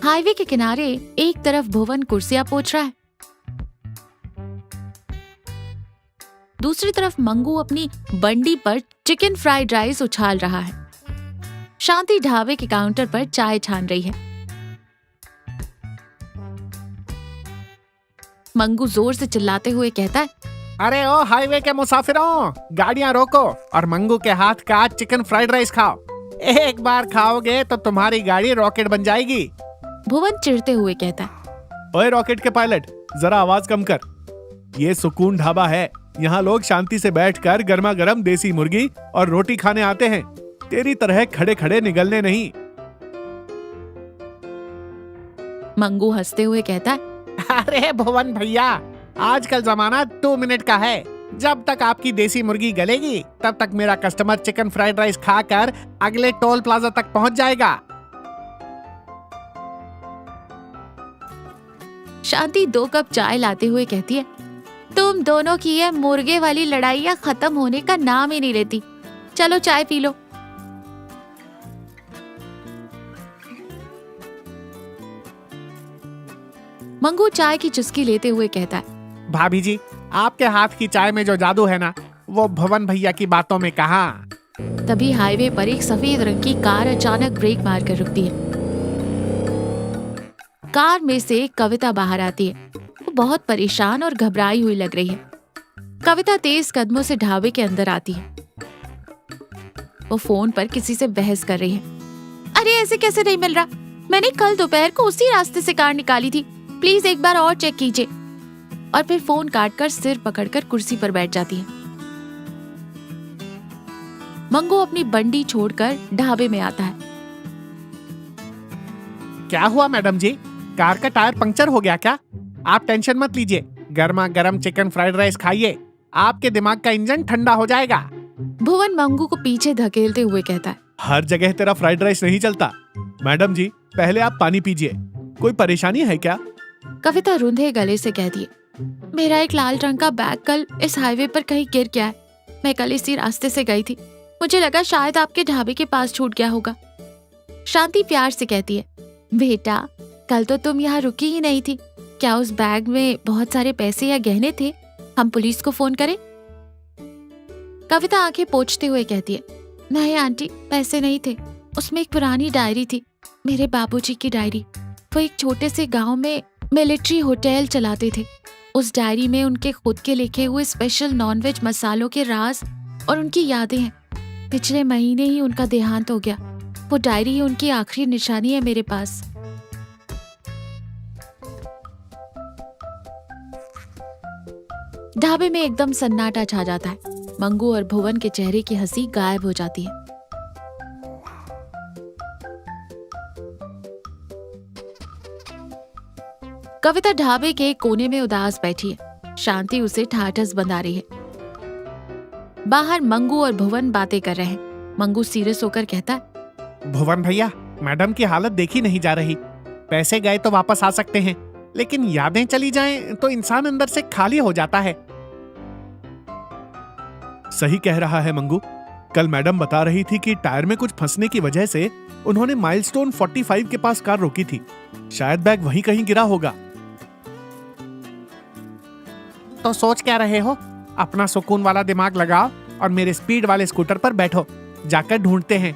Highway के किनारे एक तरफ भुवन कुर्सियां पोंछ रहा है, दूसरी तरफ मंगू अपनी बंडी पर चिकन फ्राइड राइस उछाल रहा है। शांति ढाबे के काउंटर पर चाय छान रही है। मंगू जोर से चिल्लाते हुए कहता है, अरे ओ हाईवे के मुसाफिरों, गाड़ियां रोको और मंगू के हाथ का चिकन फ्राइड राइस खाओ। एक बार खाओगे तो तुम्हारी गाड़ी रॉकेट बन जाएगी। भुवन चिढ़ते हुए कहता है, ओए रॉकेट के पायलट, जरा आवाज कम कर। ये सुकून ढाबा है, यहाँ लोग शांति से बैठकर गर्मा गर्म देसी मुर्गी और रोटी खाने आते हैं, तेरी तरह खड़े खड़े निगलने नहीं। मंगू हंसते हुए कहता है, अरे भुवन भैया, आजकल जमाना 2 मिनट का है। जब तक आपकी देसी मुर्गी गलेगी तब तक मेरा कस्टमर चिकन फ्राइड राइस खाकर अगले टोल प्लाजा तक पहुंच जाएगा। शांति 2 कप चाय लाते हुए कहती है, तुम दोनों की ये मुर्गे वाली लड़ाइयां खत्म होने का नाम ही नहीं लेती। चलो चाय पी लो। मंगू चाय की चुस्की लेते हुए कहता है, भाभी जी, आपके हाथ की चाय में जो जादू है ना, वो भुवन भैया की बातों में कहाँ। तभी हाईवे पर एक सफेद रंग की कार अचानक ब्रेक मारकर रुकती है। कार में से कविता बाहर आती है। वो बहुत परेशान और घबराई हुई लग रही है। कविता तेज कदमों से ढाबे के अंदर आती है। वो फोन पर किसी से बहस कर रही है। अरे ऐसे कैसे नहीं मिल रहा? मैंने कल दोपहर को उसी रास्ते से कार निकाली थी, प्लीज एक बार और चेक कीजिए। और फिर फोन काटकर सिर पकड़कर कुर्सी पर बैठ जाती है। मंगू अपनी बंडी छोड़कर ढाबे में आता है। क्या हुआ मैडम जी, कार का टायर पंक्चर हो गया क्या? आप टेंशन मत लीजिए, गर्मा गर्म चिकन फ्राइड राइस खाइए, आपके दिमाग का इंजन ठंडा हो जाएगा। भुवन मंगू को पीछे धकेलते हुए कहता है, हर जगह तेरा फ्राइड राइस नहीं चलता। मैडम जी, पहले आप पानी पीजिए। कोई परेशानी है क्या? कविता रुंधे गले से कहती है, मेरा एक लाल रंग का बैग कल इस हाईवे पर कहीं गिर गया है। मैं कल इसी रास्ते से गई थी, मुझे लगा शायद आपके ढाबे के पास छूट गया होगा। शांति प्यार से कहती है, बेटा कल तो तुम यहाँ रुकी ही नहीं थी, क्या उस बैग में बहुत सारे पैसे या गहने थे? हम पुलिस को फोन करें? कविता आंखें पोंछते हुए कहती है, नहीं आंटी, पैसे नहीं थे, उसमें एक पुरानी डायरी थी, मेरे बाबूजी की डायरी। वो एक छोटे से गांव में मिलिट्री होटल चलाते थे। उस डायरी में उनके खुद के लिखे हुए स्पेशल नॉनवेज मसालों के राज और उनकी यादें हैं। पिछले महीने ही उनका देहांत हो गया। वो डायरी ही उनकी आखिरी निशानी है मेरे पास। ढाबे में एकदम सन्नाटा छा जाता है। मंगू और भुवन के चेहरे की हंसी गायब हो जाती है। कविता ढाबे के कोने में उदास बैठी है। शांति उसे ठाठस बंधा रही है। बाहर मंगू और भुवन बातें कर रहे हैं। मंगू सीरियस होकर कहता है, भुवन भैया, मैडम की हालत देखी नहीं जा रही। पैसे गए तो वापस आ सकते हैं, लेकिन यादें चली जाएं तो इंसान अंदर से खाली हो जाता है। सही कह रहा है मंगू। कल मैडम बता रही थी कि टायर में कुछ फंसने की वजह से उन्होंने माइलस्टोन 45 के पास कार रोकी थी। शायद बैग वहीं कहीं गिरा होगा। तो सोच क्या रहे हो? अपना सुकून वाला दिमाग लगाओ और मेरे स्पीड वाले स्कूटर पर बैठो, जाकर ढूंढते हैं।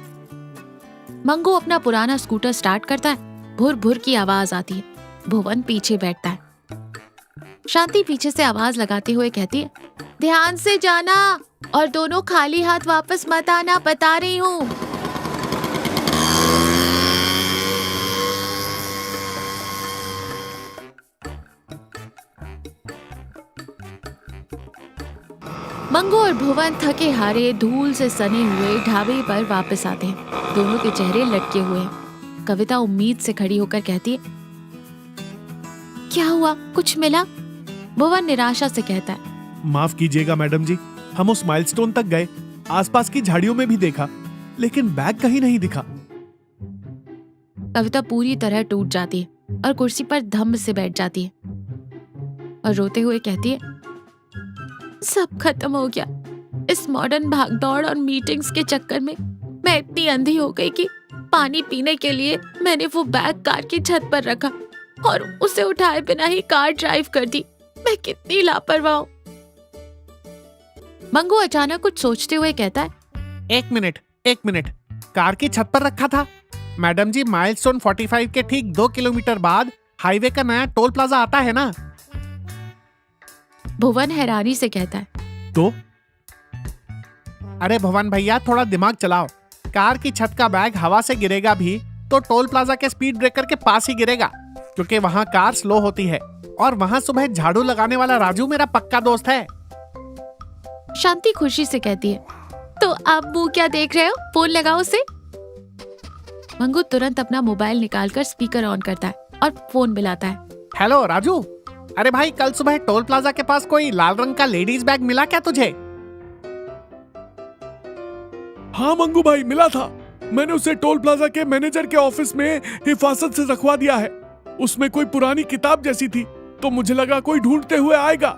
मंगू अपना पुराना स्कूटर स्टार्ट करता है। भुर भुर की आवाज आती है। भुवन पीछे बैठता है। शांति पीछे से आवाज लगाते हुए कहती है, ध्यान से जाना और दोनों खाली हाथ वापस मत आना, बता रही हूँ। मंगू और भुवन थके हारे धूल से सने हुए ढाबे पर वापस आते हैं। दोनों के चेहरे लटके हुए हैं। कविता उम्मीद से खड़ी होकर कहती है, क्या हुआ, कुछ मिला? भुवन निराशा से कहता है, माफ कीजिएगा मैडम जी, हम उस माइलस्टोन तक गए, आसपास की झाड़ियों में भी देखा, लेकिन बैग कहीं नहीं दिखा। कविता पूरी तरह टूट जाती है और कुर्सी पर धम्म से बैठ जाती है और रोते हुए कहती है, सब खत्म हो गया। इस मॉडर्न भागदौड़ और मीटिंग्स के चक्कर में मैं इतनी अंधी हो गई कि पानी पीने के लिए मैंने वो बैग कार की छत पर रखा और उसे उठाए बिना ही कार ड्राइव कर दी। मैं कितनी लापरवाह हूँ। मंगू अचानक कुछ सोचते हुए कहता है, एक मिनट, कार की छत पर रखा था? मैडम जी, माइलस्टोन 45 के ठीक 2 किलोमीटर बाद हाईवे का नया टोल प्लाजा आता है ना? भुवन हैरानी से कहता है, तो? अरे भुवन भैया, थोड़ा दिमाग चलाओ। कार की छत का बैग हवा से गिरेगा भी तो टोल प्लाजा के स्पीड ब्रेकर के पास ही गिरेगा, क्योंकि वहाँ कार स्लो होती है। और वहाँ सुबह झाड़ू लगाने वाला राजू मेरा पक्का दोस्त है। शांति खुशी से कहती है, तो आप मुंह क्या देख रहे हो, फोन लगाओ उसे। मंगू तुरंत अपना मोबाइल निकालकर स्पीकर ऑन करता है और फोन मिलाता है। हेलो राजू, अरे भाई, कल सुबह टोल प्लाजा के पास कोई लाल रंग का लेडीज बैग मिला क्या तुझे? हाँ मंगू भाई, मिला था। मैंने उसे टोल प्लाजा के मैनेजर के ऑफिस में हिफाजत से रखवा दिया है। उसमें कोई पुरानी किताब जैसी थी, तो मुझे लगा कोई ढूंढते हुए आएगा।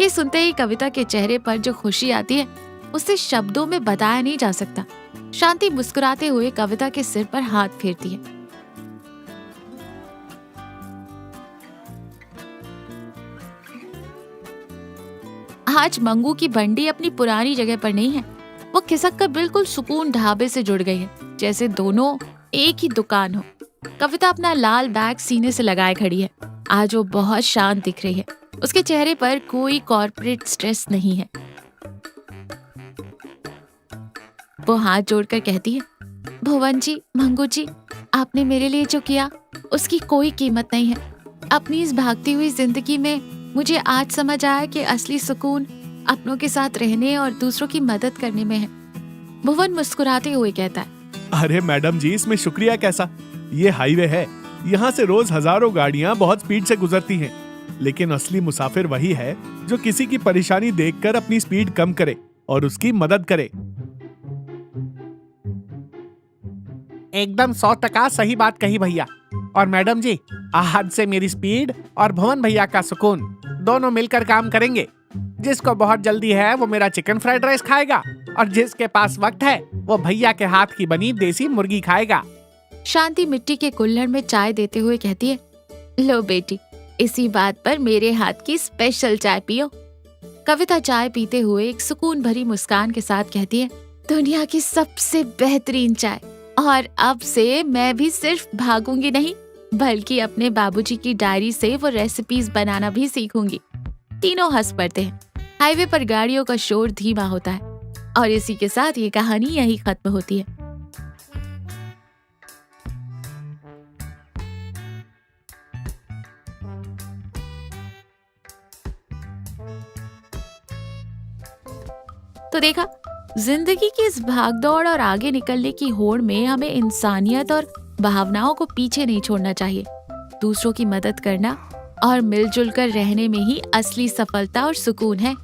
ये सुनते ही कविता के चेहरे पर जो खुशी आती है उसे शब्दों में बताया नहीं जा सकता। शांति मुस्कुराते हुए कविता के सिर पर हाथ फेरती है। आज मंगू की बंडी अपनी पुरानी जगह पर नहीं है। वो खिसक कर बिल्कुल सुकून ढाबे से जुड़ गई है, जैसे दोनों एक ही दुकान हो। कविता अपना लाल बैग सीने से लगाए खड़ी है। आज वो बहुत शांत दिख रही है। उसके चेहरे पर कोई कॉर्पोरेट स्ट्रेस नहीं है। वो हाथ जोड़कर कहती है, भुवन जी, मंगू जी, आपने मेरे लिए जो किया उसकी कोई कीमत नहीं है। अपनी इस भागती हुई जिंदगी में मुझे आज समझ आया कि असली सुकून अपनों के साथ रहने और दूसरों की मदद करने में है। भुवन मुस्कुराते हुए कहता है, अरे मैडम जी, इसमें शुक्रिया कैसा? ये हाईवे है, यहाँ से रोज हजारों गाड़ियाँ बहुत स्पीड से गुजरती हैं, लेकिन असली मुसाफिर वही है जो किसी की परेशानी देखकर अपनी स्पीड कम करे और उसकी मदद करे। एकदम 100% सही बात कही भैया। और मैडम जी, आज से मेरी स्पीड और भुवन भैया का सुकून दोनों मिलकर काम करेंगे। जिसको बहुत जल्दी है वो मेरा चिकन फ्राइड राइस खाएगा, और जिसके पास वक्त है वो भैया के हाथ की बनी देसी मुर्गी खाएगा। शांति मिट्टी के कुल्हड़ में चाय देते हुए कहती है, लो बेटी, इसी बात पर मेरे हाथ की स्पेशल चाय पियो। कविता चाय पीते हुए एक सुकून भरी मुस्कान के साथ कहती है, दुनिया की सबसे बेहतरीन चाय। और अब से मैं भी सिर्फ भागूंगी नहीं, बल्कि अपने बाबूजी की डायरी से वो रेसिपीज बनाना भी सीखूंगी। तीनों हंस पड़ते हैं। हाईवे पर गाड़ियों का शोर धीमा होता है और इसी के साथ ये कहानी यहीं खत्म होती है। तो देखा, जिंदगी की इस भागदौड़ और आगे निकलने की होड़ में हमें इंसानियत और भावनाओं को पीछे नहीं छोड़ना चाहिए। दूसरों की मदद करना और मिलजुल कर रहने में ही असली सफलता और सुकून है।